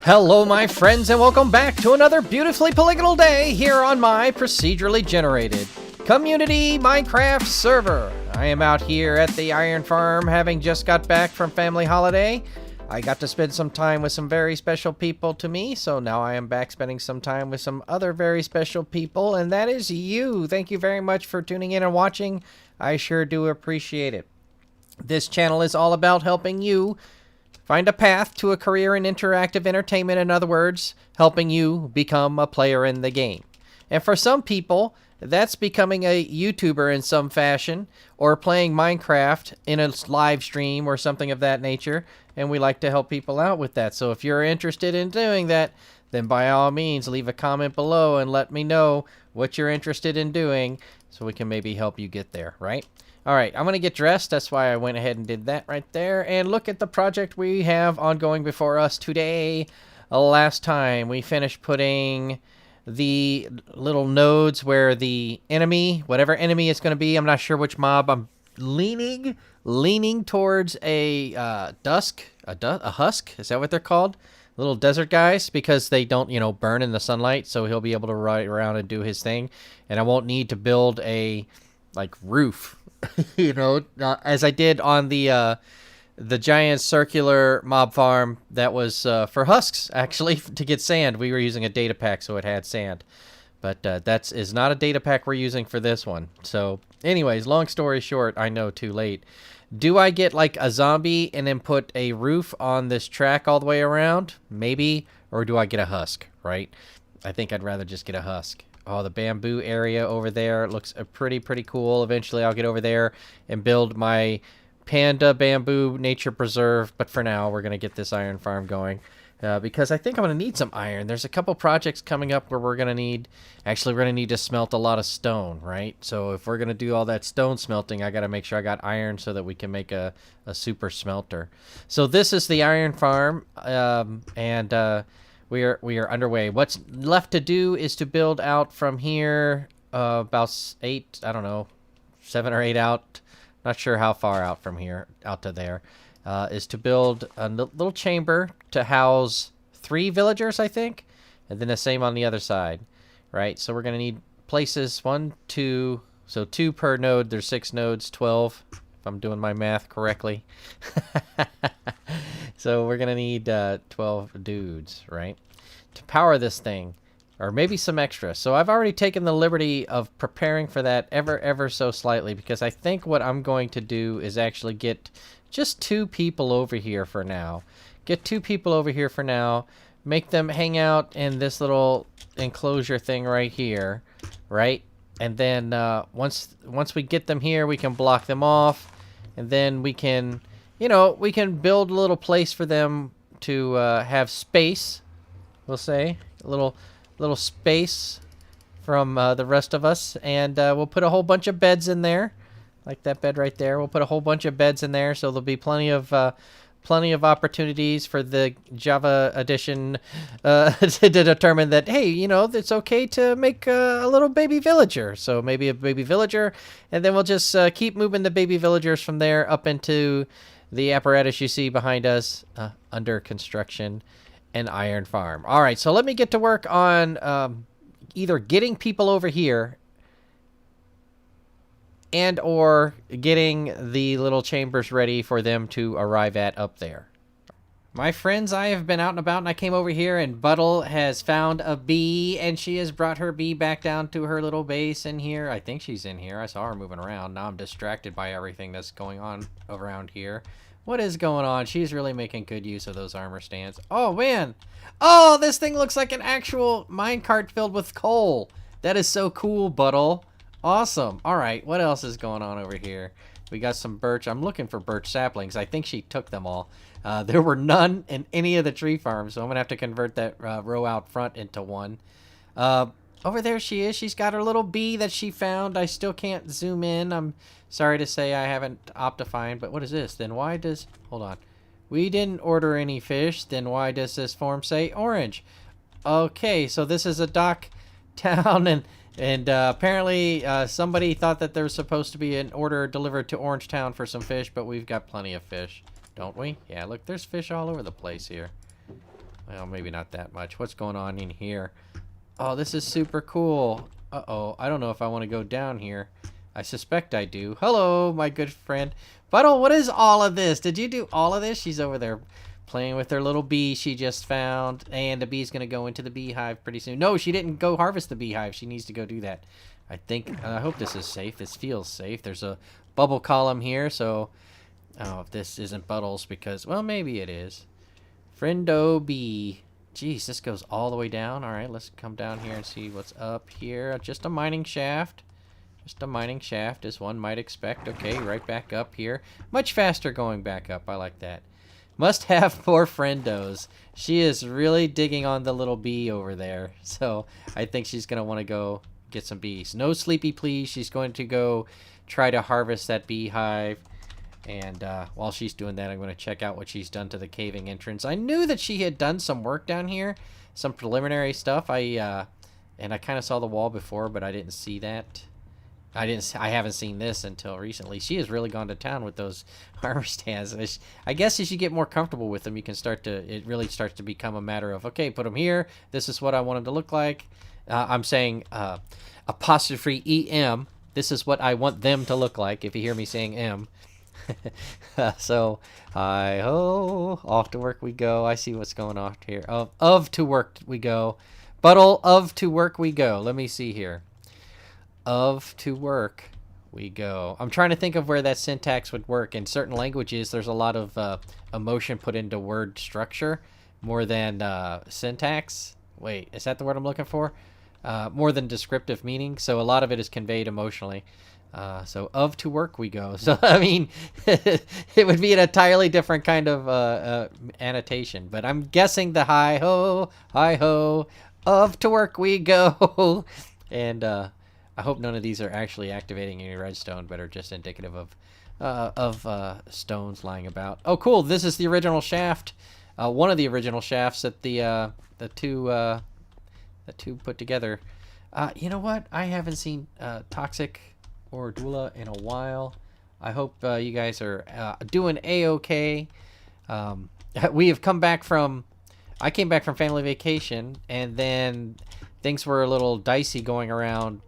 Hello, my friends, and welcome back to another beautifully polygonal day here on my procedurally generated community Minecraft server. I am out here at the Iron Farm, having just got back from family holiday. I got to spend some time with some very special people to me, so now I am back spending some time with some other very special people, and that is you. Thank you very much for tuning in and watching. I sure do appreciate it. This channel is all about helping you find a path to a career in interactive entertainment, in other words, helping you become a player in the game. And for some people, that's becoming a YouTuber in some fashion, or playing Minecraft in a live stream or something of that nature, and we like to help people out with that. So if you're interested in doing that, then by all means, leave a comment below and let me know what you're interested in doing so we can maybe help you get there, right? All right, I'm going to get dressed. That's why I went ahead and did that right there. And look at the project we have ongoing before us today. Last time, we finished putting the little nodes where the enemy, whatever enemy it's going to be, I'm not sure which mob, I'm leaning towards a husk. Is that what they're called? Little desert guys, because they don't, burn in the sunlight, so he'll be able to ride around and do his thing. And I won't need to build a, roof. As I did on the giant circular mob farm that was for husks, actually, to get sand. We were using a data pack, so it had sand. But that is not a data pack we're using for this one. So, anyways, long story short, I know, too late. Do I get, a zombie and then put a roof on this track all the way around? Maybe. Or do I get a husk, right? I think I'd rather just get a husk. Oh, the bamboo area over there looks pretty cool. Eventually, I'll get over there and build my panda bamboo nature preserve. But for now, we're going to get this iron farm going because I think I'm going to need some iron. There's a couple projects coming up where we're going to need to smelt a lot of stone, right? So if we're going to do all that stone smelting, I got to make sure I got iron so that we can make a super smelter. So this is the iron farm, We are underway. What's left to do is to build out from here about 7 or 8 out. Not sure how far out from here, out to there. Is to build a little chamber to house 3 villagers, I think. And then the same on the other side, right? So we're going to need places 1, 2. So 2 per node. There's 6 nodes, 12, if I'm doing my math correctly. So we're going to need 12 dudes, right? To power this thing, or maybe some extra. So I've already taken the liberty of preparing for that ever so slightly, because I think what I'm going to do is actually get just 2 people over here for now. Make them hang out in this little enclosure thing right here, right? And then once we get them here, we can block them off, and then we can build a little place for them to have space. We'll say a little space from the rest of us, and we'll put a whole bunch of beds in there, like that bed right there. We'll put a whole bunch of beds in there, so there'll be plenty of opportunities for the Java edition to determine that, hey, it's okay to make a little baby villager. So maybe a baby villager, and then we'll just keep moving the baby villagers from there up into the apparatus you see behind us under construction. An iron farm. All right, so let me get to work on either getting people over here and or getting the little chambers ready for them to arrive at up there. My friends, I have been out and about, and I came over here, and Buttle has found a bee, and she has brought her bee back down to her little base in here. I think she's in here. I saw her moving around. Now I'm distracted by everything that's going on around here. What is going on? She's really making good use of those armor stands. Oh, man. Oh, this thing looks like an actual minecart filled with coal. That is so cool, Buttle. Awesome. All right, what else is going on over here? We got some birch. I'm looking for birch saplings. I think she took them all. There were none in any of the tree farms, so I'm going to have to convert that row out front into one. Over there she is. She's got her little bee that she found. I still can't zoom in. I'm sorry to say I haven't optified, but what is this? Then why does... Hold on. We didn't order any fish. Then why does this form say orange? Okay, so this is a dock town, and apparently somebody thought that there was supposed to be an order delivered to Orange Town for some fish, but we've got plenty of fish, don't we? Yeah, look, there's fish all over the place here. Well, maybe not that much. What's going on in here? Oh, this is super cool. Uh-oh. I don't know if I want to go down here. I suspect I do. Hello, my good friend. Buttle, what is all of this? Did you do all of this? She's over there playing with her little bee she just found. And the bee's going to go into the beehive pretty soon. No, she didn't go harvest the beehive. She needs to go do that. I hope this is safe. This feels safe. There's a bubble column here, so... Oh, if this isn't Buttles because... Well, maybe it is. Friendo bee. Jeez, this goes all the way down. All right, let's come down here and see what's up here. Just a mining shaft. Just a mining shaft, as one might expect. Okay, right back up here. Much faster going back up. I like that. Must have more friendos. She is really digging on the little bee over there. So I think she's going to want to go get some bees. No sleepy, please. She's going to go try to harvest that beehive. And while she's doing that, I'm going to check out what she's done to the caving entrance. I knew that she had done some work down here. Some preliminary stuff. And I kind of saw the wall before, but I didn't see that. I haven't seen this until recently. She has really gone to town with those armor stands. I guess as you get more comfortable with them, you can it really starts to become a matter of, okay, put them here. This is what I want them to look like. I'm saying apostrophe EM. This is what I want them to look like, if you hear me saying M. So, hi-ho, off to work we go. I see what's going on here. Of to work we go. Buttle, of to work we go. Let me see here. Of to work we go. I'm trying to think of where that syntax would work. In certain languages, there's a lot of emotion put into word structure more than syntax. Wait, is that the word I'm looking for? More than descriptive meaning. So a lot of it is conveyed emotionally. So of to work we go. So, I mean, it would be an entirely different kind of annotation. But I'm guessing the hi-ho, of to work we go. And I hope none of these are actually activating any redstone, but are just indicative of stones lying about. Oh, cool. This is the original shaft. One of the original shafts that the two put together. You know what? I haven't seen Toxic or Dula in a while. I hope you guys are doing a-okay. We have come back from... I came back from family vacation, and then things were a little dicey going around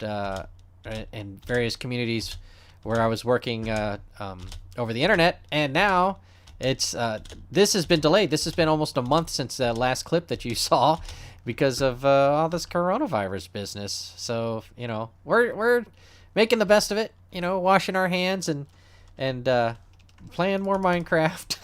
in various communities where I was working over the internet, and now it's this has been delayed. This has been almost a month since the last clip that you saw because of all this coronavirus business. So, you know, we're making the best of it, you know, washing our hands and playing more Minecraft.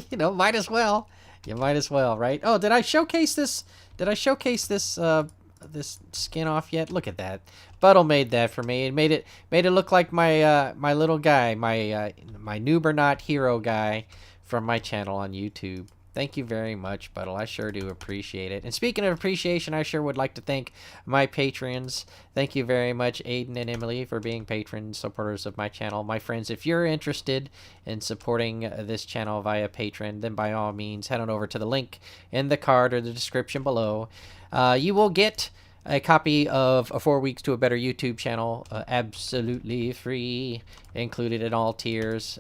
You know, might as well. You might as well, right? Oh, did I showcase this? Did I showcase this this skin off yet? Look at that. Buttle made that for me. It made it look like my my little guy, my noob or not hero guy from my channel on YouTube. Thank you very much, Buttle. I sure do appreciate it. And speaking of appreciation, I sure would like to thank my patrons. Thank you very much, Aiden and Emily, for being patrons, supporters of my channel. My friends, if you're interested in supporting this channel via Patreon, then by all means, head on over to the link in the card or the description below. You will get a copy of 4 Weeks to a Better YouTube channel, absolutely free, included in all tiers.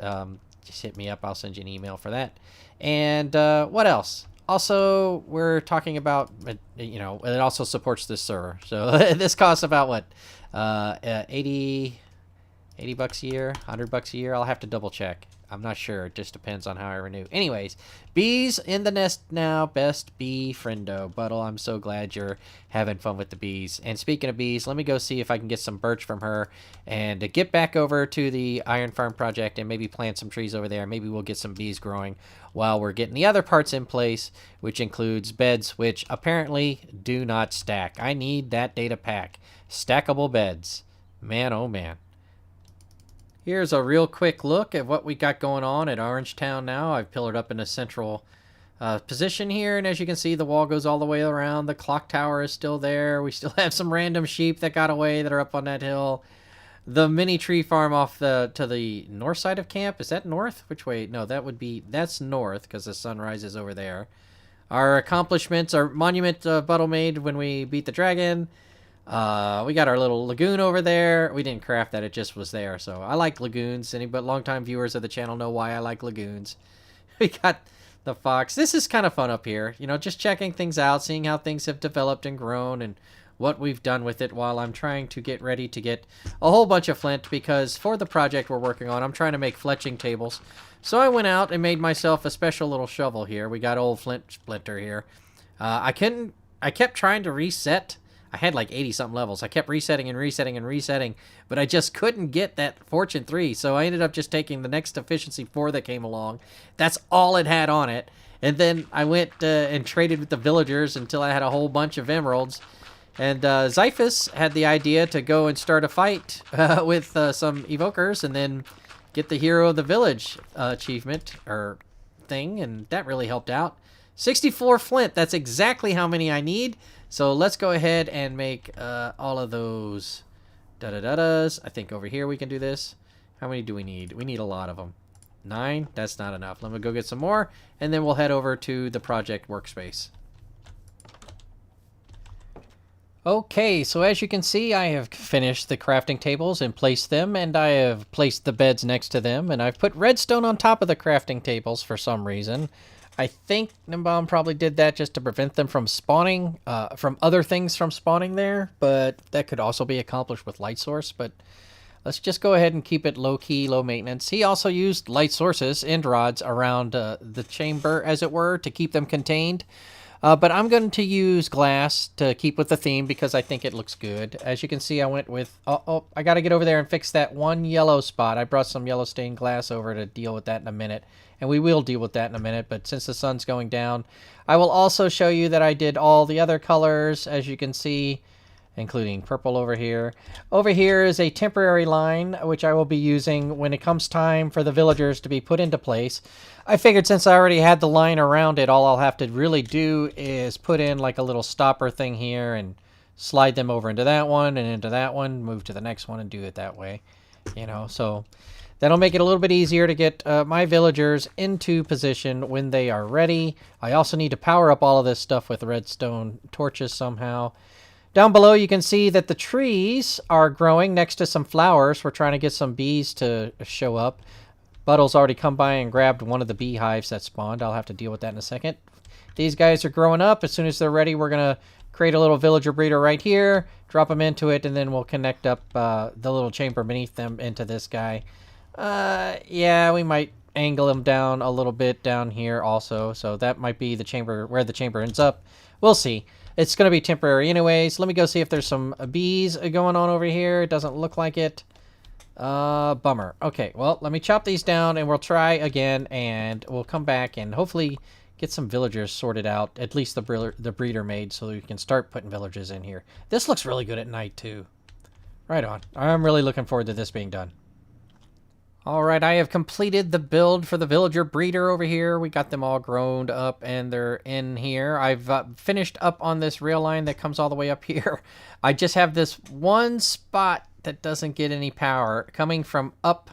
Just hit me up. I'll send you an email for that. And what else? Also, we're talking about, you know, it also supports this server. So this costs about what? 80 bucks a year, 100 bucks a year. I'll have to double check. I'm not sure. It just depends on how I renew. Anyways, bees in the nest now. Best bee friendo. Buttle, I'm so glad you're having fun with the bees. And speaking of bees, let me go see if I can get some birch from her and get back over to the Iron Farm project and maybe plant some trees over there. Maybe we'll get some bees growing while we're getting the other parts in place, which includes beds, which apparently do not stack. I need that data pack. Stackable beds. Man, oh man. Here's a real quick look at what we got going on at Orangetown now. I've pillared up in a central position here, and as you can see, the wall goes all the way around. The clock tower is still there. We still have some random sheep that got away that are up on that hill. The mini tree farm off to the north side of camp. Is that north? Which way? No, that's north because the sun rises over there. Our accomplishments, our monument Buttle made when we beat the dragon. We got our little lagoon over there. We didn't craft that, it just was there. So I like lagoons. But longtime viewers of the channel know why I like lagoons. We got the fox. This is kind of fun up here. You know, just checking things out, seeing how things have developed and grown and what we've done with it while I'm trying to get ready to get a whole bunch of flint because for the project we're working on, I'm trying to make fletching tables. So I went out and made myself a special little shovel here. We got old flint splinter here. I kept trying to reset. I had like 80-something levels. I kept resetting and resetting and resetting, but I just couldn't get that Fortune 3, so I ended up just taking the next Efficiency 4 that came along. That's all it had on it. And then I went and traded with the villagers until I had a whole bunch of emeralds. And Xiphus had the idea to go and start a fight with some evokers and then get the Hero of the Village achievement or thing, and that really helped out. 64 flint, that's exactly how many I need. So let's go ahead and make all of those da-da-da-das. I think over here we can do this. How many do we need? We need a lot of them. 9? That's not enough. Let me go get some more, and then we'll head over to the project workspace. Okay, so as you can see, I have finished the crafting tables and placed them, and I have placed the beds next to them, and I've put redstone on top of the crafting tables for some reason. I think Nimbom probably did that just to prevent them from spawning, from other things from spawning there, but that could also be accomplished with light source, but let's just go ahead and keep it low-key, low maintenance. He also used light sources, end rods, around the chamber, as it were, to keep them contained. But I'm going to use glass to keep with the theme because I think it looks good. As you can see, I went with... Oh, I got to get over there and fix that one yellow spot. I brought some yellow stained glass over to deal with that in a minute. And we will deal with that in a minute, but since the sun's going down, I will also show you that I did all the other colors, as you can see, including purple over here. Over here is a temporary line, which I will be using when it comes time for the villagers to be put into place. I figured since I already had the line around it, all I'll have to really do is put in like a little stopper thing here and slide them over into that one and into that one, move to the next one and do it that way. You know, so that'll make it a little bit easier to get my villagers into position when they are ready. I also need to power up all of this stuff with redstone torches somehow. Down below, you can see that the trees are growing next to some flowers. We're trying to get some bees to show up. Buttle's already come by and grabbed one of the beehives that spawned. I'll have to deal with that in a second. These guys are growing up. As soon as they're ready, we're going to create a little villager breeder right here, drop them into it, and then we'll connect up the little chamber beneath them into this guy. Yeah, we might angle him down a little bit down here also. So that might be the chamber, where the chamber ends up. We'll see. It's going to be temporary anyways. Let me go see if there's some bees going on over here. It doesn't look like it. Bummer. Okay, well, let me chop these down and we'll try again and we'll come back and hopefully get some villagers sorted out. At least the breeder made so we can start putting villagers in here. This looks really good at night too. Right on. I'm really looking forward to this being done. Alright, I have completed the build for the villager breeder over here. We got them all grown up and they're in here. I've finished up on this rail line that comes all the way up here. I just have this one spot that doesn't get any power. Coming from up,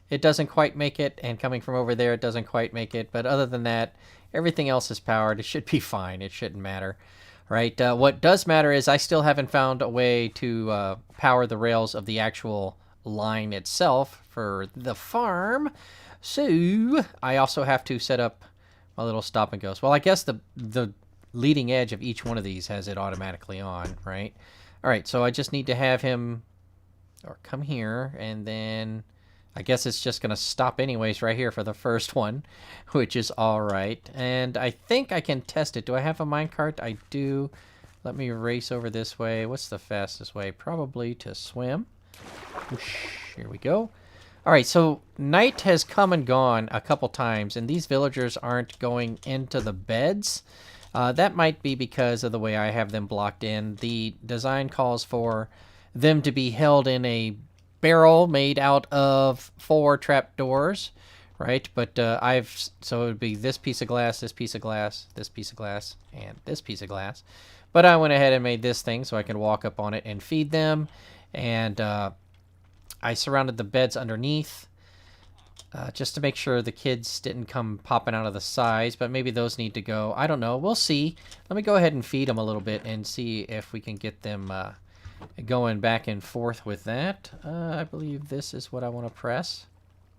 it doesn't quite make it, and coming from over there, it doesn't quite make it. But other than that, everything else is powered. It should be fine. It shouldn't matter. Right? What does matter is I still haven't found a way to power the rails of the actual line itself for the farm, so I also have to set up my little stop and go. Well, I guess the leading edge of each one of these has it automatically on, right? All right, so I just need to have him or come here, and then I guess it's just gonna stop anyways right here for the first one, which is all right. And I think I can test it. Do I have a minecart? I do. Let me race over this way. What's the fastest way? Probably to swim. Whoosh, here we go. All right, so night has come and gone a couple times, and these villagers aren't going into the beds. That might be because of the way I have them blocked in. The design calls for them to be held in a barrel made out of 4 trapdoors, right? But so it would be this piece of glass, this piece of glass, this piece of glass, and this piece of glass. But I went ahead and made this thing so I can walk up on it and feed them. And I surrounded the beds underneath just to make sure the kids didn't come popping out of the sides, but maybe those need to go. I don't know. We'll see. Let me go ahead and feed them a little bit and see if we can get them going back and forth with that. I believe this is what I want to press.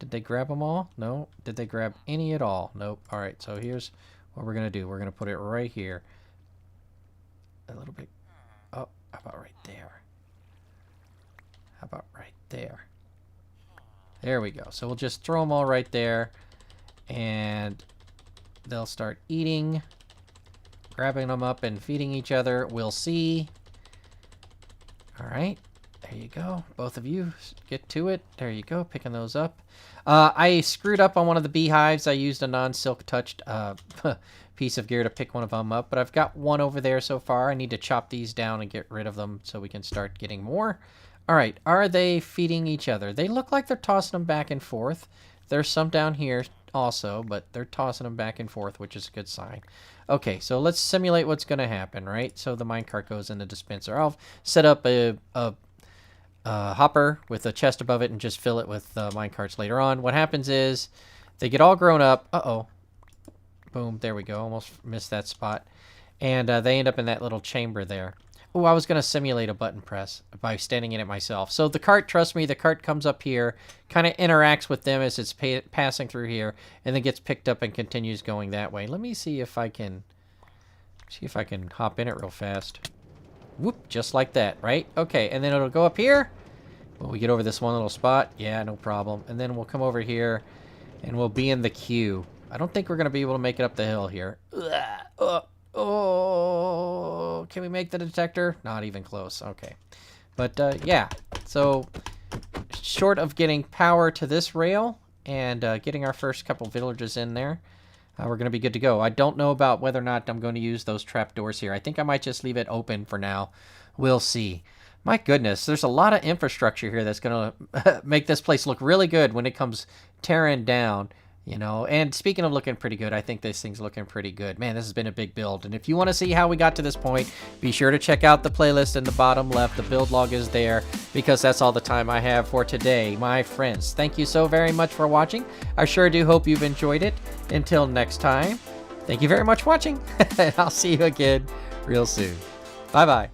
Did they grab them all? No. Did they grab any at all? Nope. All right, so here's what we're going to do. We're going to put it right here. A little bit. Oh, how about right there? How about right there? There we go. So we'll just throw them all right there. And they'll start eating. Grabbing them up and feeding each other. We'll see. All right. There you go. Both of you get to it. There you go. Picking those up. I screwed up on one of the beehives. I used a non-silk touched piece of gear to pick one of them up. But I've got one over there so far. I need to chop these down and get rid of them so we can start getting more. All right. Are they feeding each other? They look like they're tossing them back and forth. There's some down here also, but they're tossing them back and forth, which is a good sign. Okay, so let's simulate what's going to happen, right? So the minecart goes in the dispenser. I'll set up a hopper with a chest above it and just fill it with minecarts later on. What happens is they get all grown up. Uh-oh. Boom, there we go. Almost missed that spot. And they end up in that little chamber there. Oh, I was going to simulate a button press by standing in it myself. So the cart, trust me, the cart comes up here, kind of interacts with them as it's passing through here, and then gets picked up and continues going that way. Let me see if I can hop in it real fast. Whoop, just like that, right? Okay, and then it'll go up here. When we get over this one little spot, yeah, no problem. And then we'll come over here, and we'll be in the queue. I don't think we're going to be able to make it up the hill here. Oh, can we make the detector? Not even close. Okay. But, yeah. So, short of getting power to this rail and getting our first couple villages in there, we're going to be good to go. I don't know about whether or not I'm going to use those trapdoors here. I think I might just leave it open for now. We'll see. My goodness, there's a lot of infrastructure here that's going to make this place look really good when it comes tearing down. You know, and speaking of looking pretty good, I think this thing's looking pretty good. Man, this has been a big build. And if you want to see how we got to this point, be sure to check out the playlist in the bottom left. The build log is there because that's all the time I have for today, my friends. Thank you so very much for watching. I sure do hope you've enjoyed it. Until next time, thank you very much for watching. And I'll see you again real soon. Bye-bye.